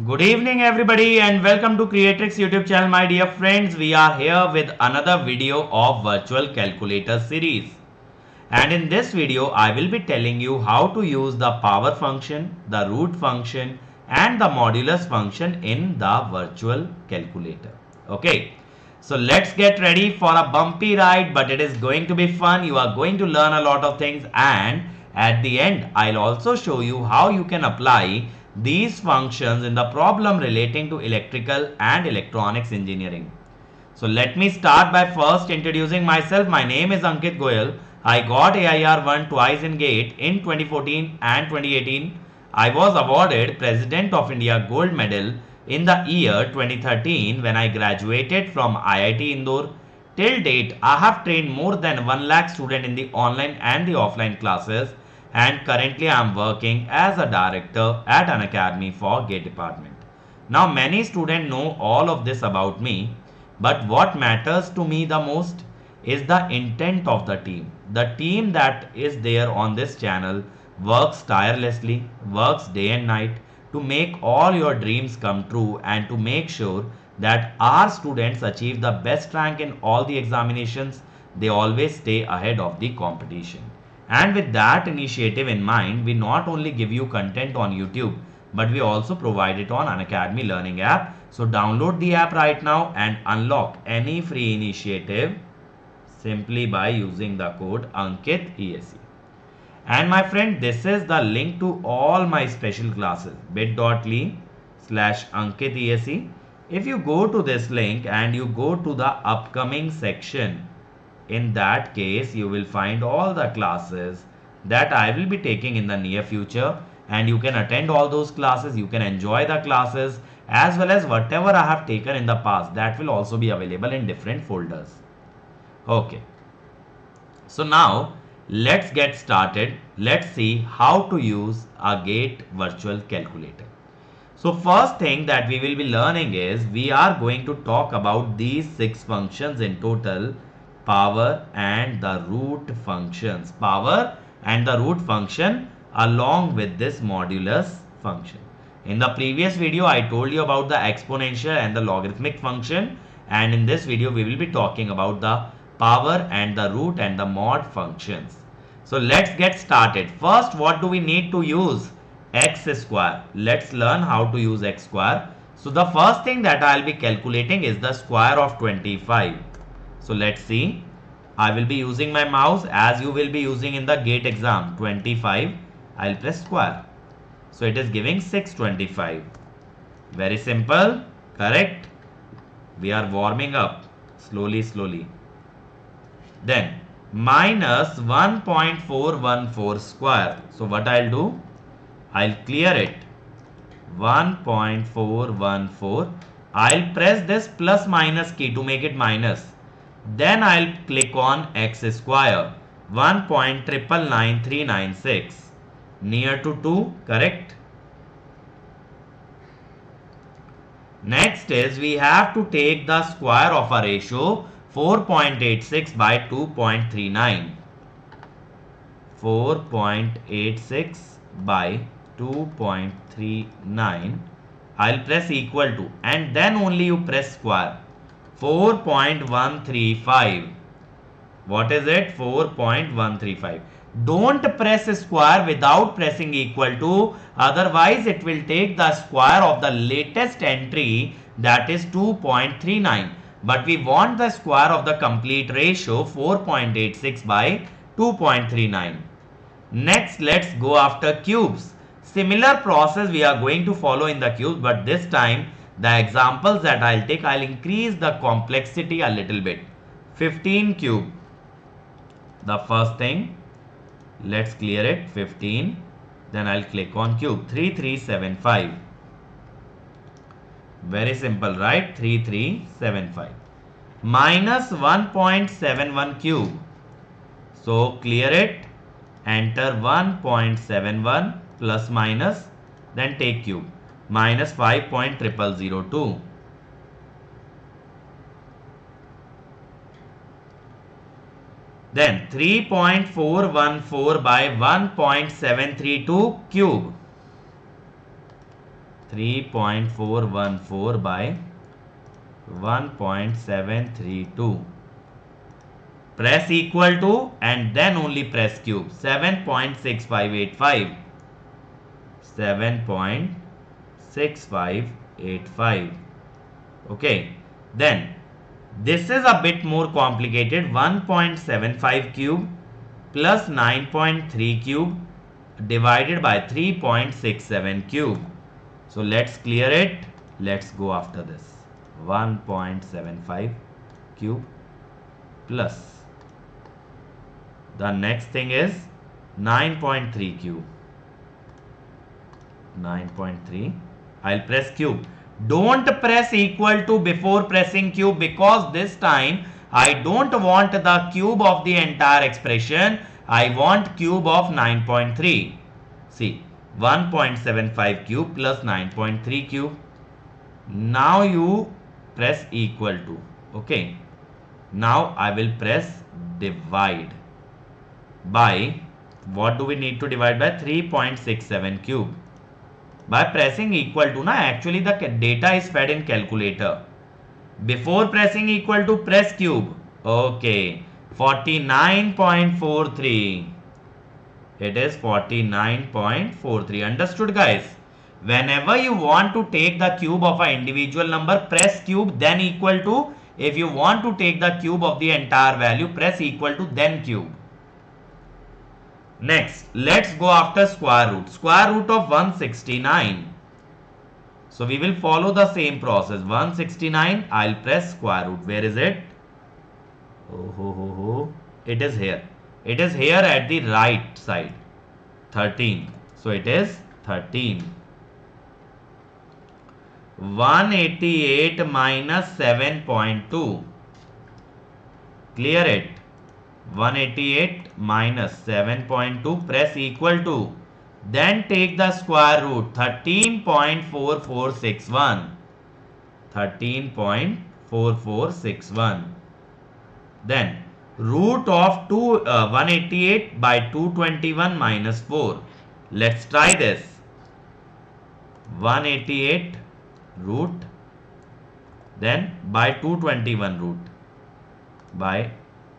Good evening, everybody, and welcome to Creatrix YouTube channel, my dear friends. We are here with another video of virtual calculator series. And in this video, I will be telling you how to use the power function, the root function, and the modulus function in the virtual calculator. Okay, so let's get ready for a bumpy ride, but it is going to be fun. You are going to learn a lot of things, and at the end, I'll also show you how you can apply these functions in the problem relating to electrical and electronics engineering. So let me start by first introducing myself. My name is Ankit Goyal. I got AIR 1 twice in GATE in 2014 and 2018. I was awarded President of India Gold Medal in the year 2013 when I graduated from IIT Indore. Till date, I have trained more than 1 lakh students in the online and the offline classes, and currently I am working as a director at an academy for GATE department. Now many students know all of this about me, but what matters to me the most is the intent of the team. The team that is there on this channel works tirelessly, works day and night to make all your dreams come true and to make sure that our students achieve the best rank in all the examinations. They always stay ahead of the competition. And with that initiative in mind, we not only give you content on YouTube, but we also provide it on Unacademy Learning app. So download the app right now and unlock any free initiative simply by using the code Ankit ESE. And my friend, this is the link to all my special classes, bit.ly/Ankit ESE. If you go to this link and you go to the upcoming section, in that case, you will find all the classes that I will be taking in the near future, and you can attend all those classes. You can enjoy the classes as well as whatever I have taken in the past, that will also be available in different folders. Okay, so now let's get started. Let's see how to use a GATE virtual calculator. So first thing that we will be learning is we are going to talk about these 6 functions in total: power and the root functions. Power and the root function along with this modulus function. In the previous video, I told you about the exponential and the logarithmic function, and in this video we will be talking about the power and the root and the mod functions. So let's get started. First, what do we need to use? X square. Let's learn how to use x square. So the first thing that I'll be calculating is the square of 25. So let's see. I will be using my mouse as you will be using in the GATE exam. 25. I'll press square. So it is giving 625. Very simple. Correct. We are warming up slowly. Then minus 1.414 square. So what I'll do? I'll clear it. 1.414. I'll press this plus minus key to make it minus. Then I'll click on x square. 1.99936. Near to 2, correct? Next is we have to take the square of a ratio 4.86 by 2.39. 4.86 by 2.39. I'll press equal to, and then only you press square. 4.135. What is it? 4.135. Don't press square without pressing equal to, otherwise it will take the square of the latest entry, that is 2.39. But we want the square of the complete ratio 4.86 by 2.39. Next, let's go after cubes. Similar process we are going to follow in the cubes, but this time the examples that I'll take, I'll increase the complexity a little bit. 15 cube. The first thing, let's clear it. 15. Then I'll click on cube. 3375. Very simple, right? 3375. Minus 1.71 cube. So clear it. Enter 1.71 plus minus. Then take cube. Minus 5.0002. Then 3.414 by 1.732 cube. 3.414 by 1.732. Press equal to and then only press cube. 7.6585. 7.6585. Okay. Then this is a bit more complicated. 1.75 cube plus 9.3 cube divided by 3.67 cube. So let's clear it. Let's go after this. 1.75 cube plus the next thing is 9.3 cube. 9.3. I'll press cube. Don't press equal to before pressing cube, because this time I don't want the cube of the entire expression. I want cube of 9.3. See, 1.75 cube plus 9.3 cube. Now you press equal to. Okay. Now I will press divide by, what do we need to divide by? 3.67 cube. By pressing equal to, actually the data is fed in calculator. Before pressing equal to, press cube. Okay. 49.43. It is 49.43. Understood, guys? Whenever you want to take the cube of an individual number, press cube then equal to. If you want to take the cube of the entire value, press equal to then cube. Next, let's go after square root. Square root of 169. So we will follow the same process. 169, I'll press square root. Where is it? It is here. It is here at the right side. 13. So it is 13. 188 minus 7.2. Clear it. 188 minus 7.2, press equal to, then take the square root. 13.4461. 13.4461. Then root of 188 by 221 minus 4. Let's try this. 188 root, then by 221 root by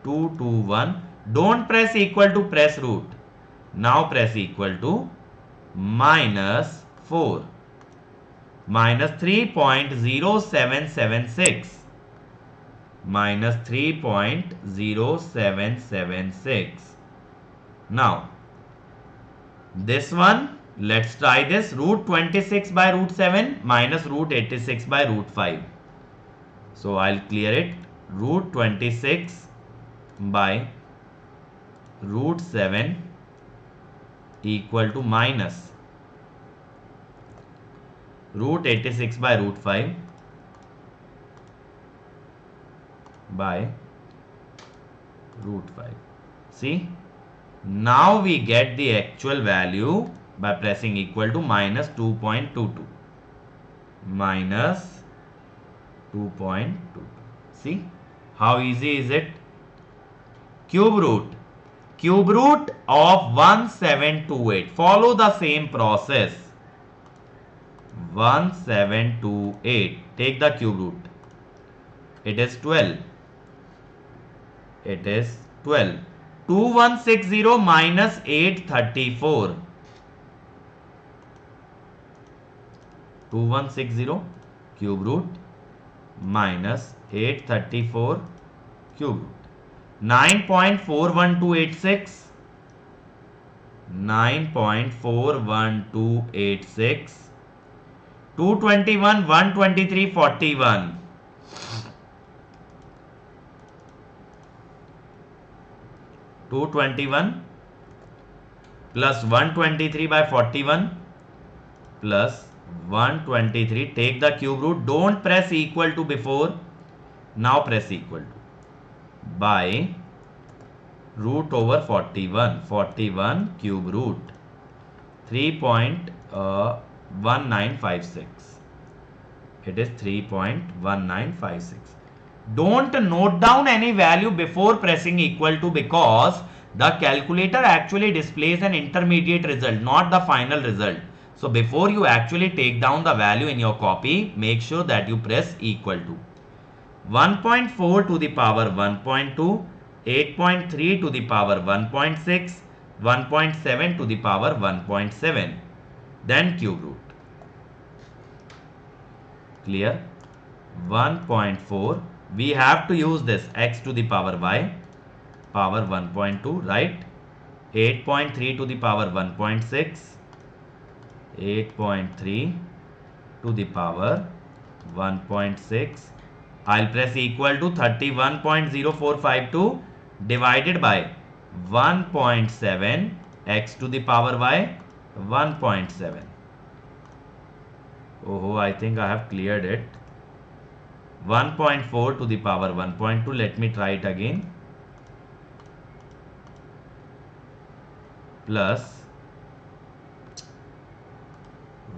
221. Don't press equal to, press root. Now press equal to minus 4. Minus 3.0776. Minus 3.0776. Now this one, let's try this. Root 26 by root 7 minus root 86 by root 5. So I'll clear it. Root 26 by root 7 equal to minus root 86 by root 5 by root 5. See, now we get the actual value by pressing equal to minus 2.22. Minus 2.22. See how easy is it? Cube root. Cube root of 1728. Follow the same process. 1728. Take the cube root. It is 12. It is 12. 2160 minus 834. 2160 cube root minus 834 cube root. 9.41286. 9.41286. 221 123 41. 221 plus 123 by 41 plus 123. Take the cube root. Don't press equal to before. Now press equal to by root over 41. 41 cube root 3.1956. It is 3.1956. Don't note down any value before pressing equal to, because the calculator actually displays an intermediate result, not the final result. So before you actually take down the value in your copy, make sure that you press equal to 1.4 to the power 1.2, 8.3 to the power 1.6, 1.7 to the power 1.7, then cube root. Clear? 1.4, we have to use this x to the power y, power 1.2, right? 8.3 to the power 1.6, 8.3 to the power 1.6. I'll press equal to 31.0452 divided by 1.7 x to the power y 1.7. Oh, I think I have cleared it. 1.4 to the power 1.2. Let me try it again. Plus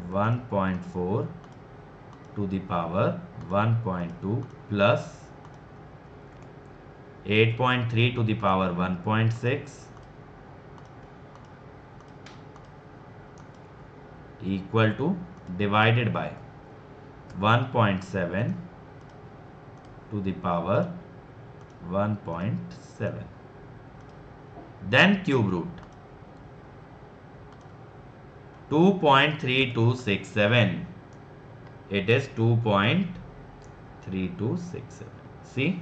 1.4 to the power 1.2 plus 8.3 to the power 1.6 equal to divided by 1.7 to the power 1.7. Then cube root 2.3267. It is 2.3267. See?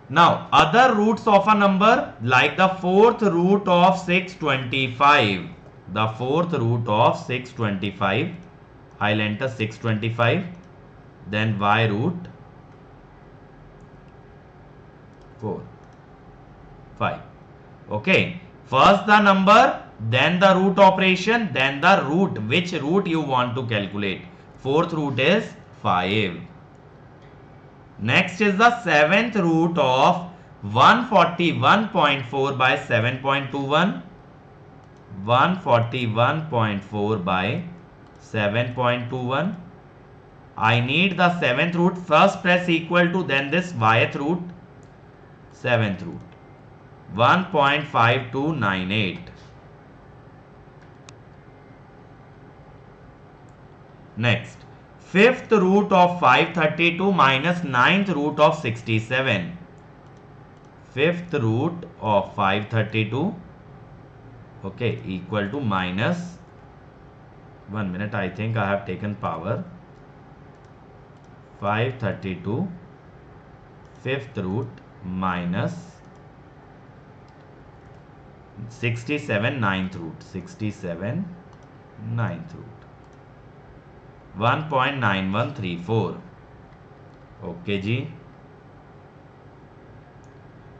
Now, other roots of a number like the fourth root of 625. The fourth root of 625. I'll enter 625. Then y root 4, 5. Okay. First the number, then the root operation, then the root. Which root you want to calculate? Fourth root is 5. Next is the seventh root of 141.4 by 7.21. 141.4 by 7.21. I need the seventh root. First press equal to, then this yth root, seventh root. 1.5298. Next, fifth root of 532 minus ninth root of 67. Fifth root of 532, okay, equal to minus, 1 minute, I think I have taken power, 532 fifth root minus 67 ninth root, 67 ninth root, 1.9134. Okay ji.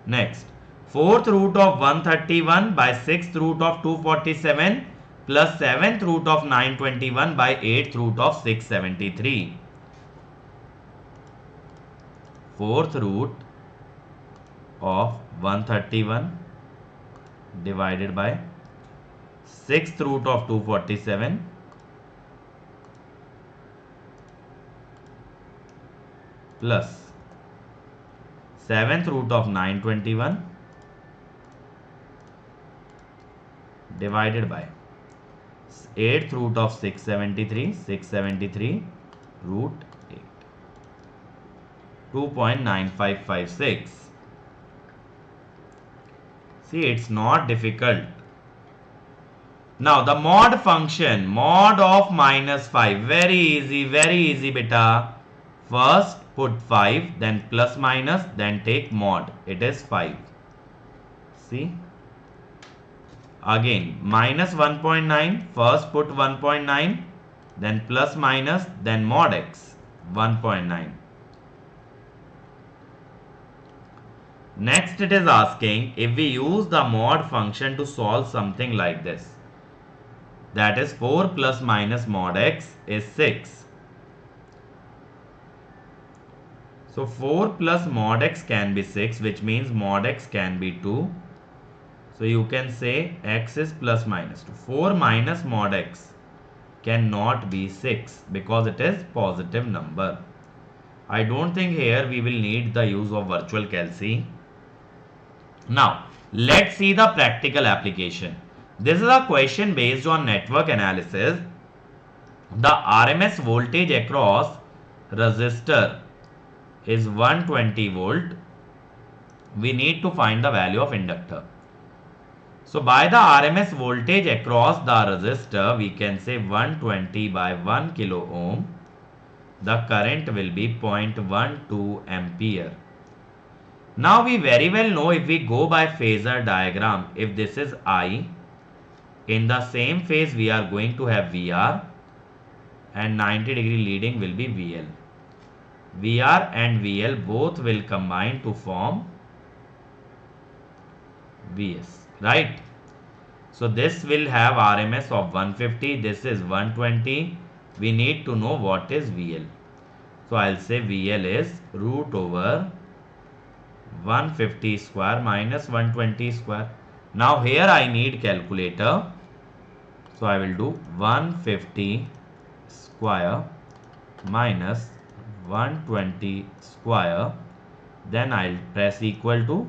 Next, fourth root of 131 by sixth root of 247 plus seventh root of 921 by eighth root of 673. Fourth root of 131 divided by sixth root of 247 plus seventh root of 921 divided by eighth root of 673 root 8, 2.9556. See, it's not difficult. Now the mod function, mod of minus 5, very easy beta. First put 5, then plus minus, then take mod, it is 5. See, again minus 1.9, first put 1.9, then plus minus, then mod x, 1.9. Next it is asking if we use the mod function to solve something like this. That is 4 plus minus mod x is 6. So 4 plus mod x can be 6, which means mod x can be 2. So you can say x is plus minus 2. 4 minus mod x cannot be 6 because it is positive number. I don't think here we will need the use of virtual calci. Now let's see the practical application. This is a question based on network analysis. The RMS voltage across resistor is 120 volt. We need to find the value of inductor. So by the RMS voltage across the resistor, we can say 120 by 1 kilo ohm. The current will be 0.12 ampere. Now we very well know, if we go by phasor diagram, if this is I, in the same phase we are going to have VR, and 90-degree leading will be VL. VR and VL both will combine to form VS, right? So this will have RMS of 150, this is 120. We need to know what is VL. So I'll say VL is root over 150 square minus 120 square. Now here I need calculator. So I will do 150 square minus 120 square. Then I'll press equal to.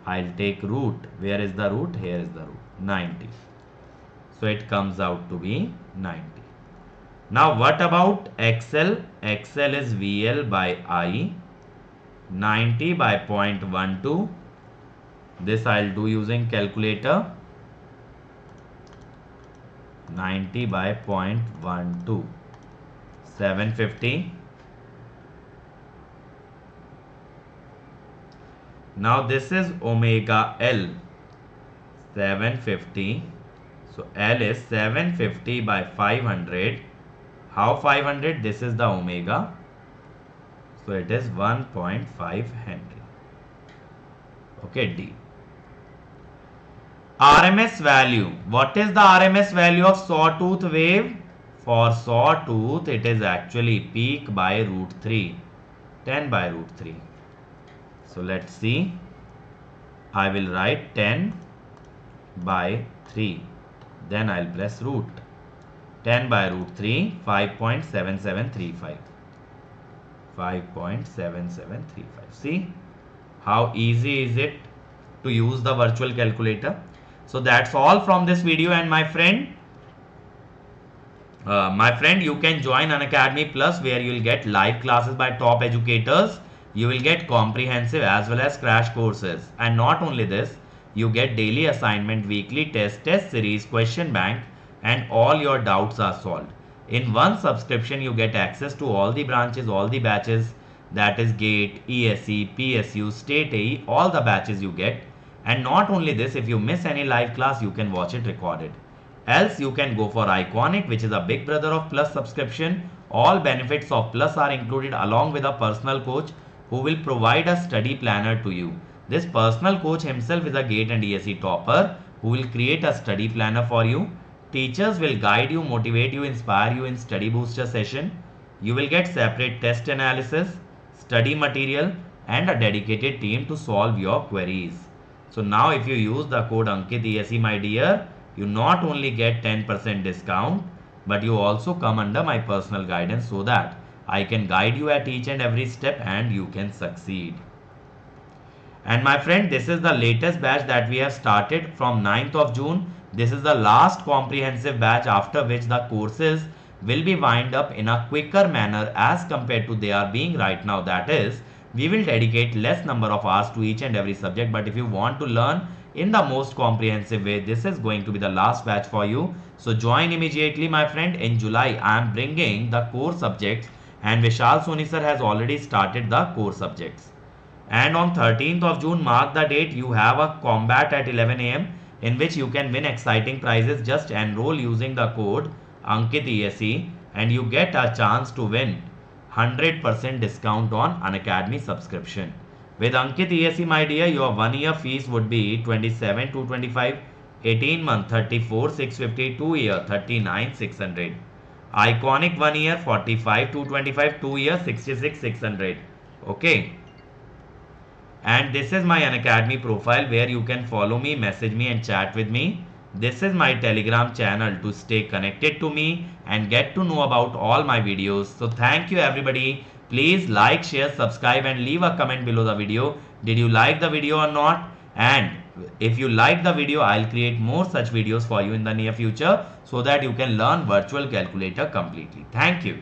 I'll take root. Where is the root? Here is the root. 90. So it comes out to be 90. Now what about XL? XL is VL by I. 90 by 0.12. This I'll do using calculator. 90 by 0.12. 750. Now this is omega L. 750. So L is 750 by 500. How 500? This is the omega. So it is 1.5 Henry. Okay, D. RMS value. What is the RMS value of sawtooth wave? For sawtooth, it is actually peak by root 3. 10 by root 3. So let's see. I will write 10 by 3. Then I'll press root. 10 by root 3, 5.7735. 5.7735. See how easy is it to use the virtual calculator. So that's all from this video. And my friend, you can join Unacademy Plus, where you will get live classes by top educators. You will get comprehensive as well as crash courses. And not only this, you get daily assignment, weekly test series, question bank, and all your doubts are solved. In one subscription, you get access to all the branches, all the batches, that is GATE, ESE, PSU, State AE, all the batches you get. And not only this, if you miss any live class, you can watch it recorded. Else you can go for Iconic, which is a big brother of Plus subscription. All benefits of Plus are included, along with a personal coach who will provide a study planner to you. This personal coach himself is a GATE and ESE topper who will create a study planner for you. Teachers will guide you, motivate you, inspire you in study booster session. You will get separate test analysis, study material, and a dedicated team to solve your queries. So now if you use the code Ankit ESE, my dear, you not only get 10% discount, but you also come under my personal guidance, so that I can guide you at each and every step and you can succeed. And my friend, this is the latest batch that we have started from 9th of June. This is the last comprehensive batch, after which the courses will be wind up in a quicker manner as compared to they are being right now. That is, we will dedicate less number of hours to each and every subject. But if you want to learn in the most comprehensive way, this is going to be the last batch for you. So join immediately, my friend. In July, I am bringing the core subjects, and Vishal Soni sir has already started the core subjects. And on 13th of June, mark the date, you have a combat at 11 AM in which you can win exciting prizes. Just enroll using the code Ankit ESE and you get a chance to win 100% discount on Unacademy subscription. With Ankit ESE, my dear, your 1 year fees would be 27,225, 18 month 34,650, 2 year 39,600. Iconic 1 year 45,225, 2 year 66,600. Okay. And this is my Unacademy profile, where you can follow me, message me, and chat with me. This is my Telegram channel to stay connected to me and get to know about all my videos. So thank you everybody. Please like, share, subscribe, and leave a comment below the video. Did you like the video or not? And if you like the video, I'll create more such videos for you in the near future so that you can learn virtual calculator completely. Thank you.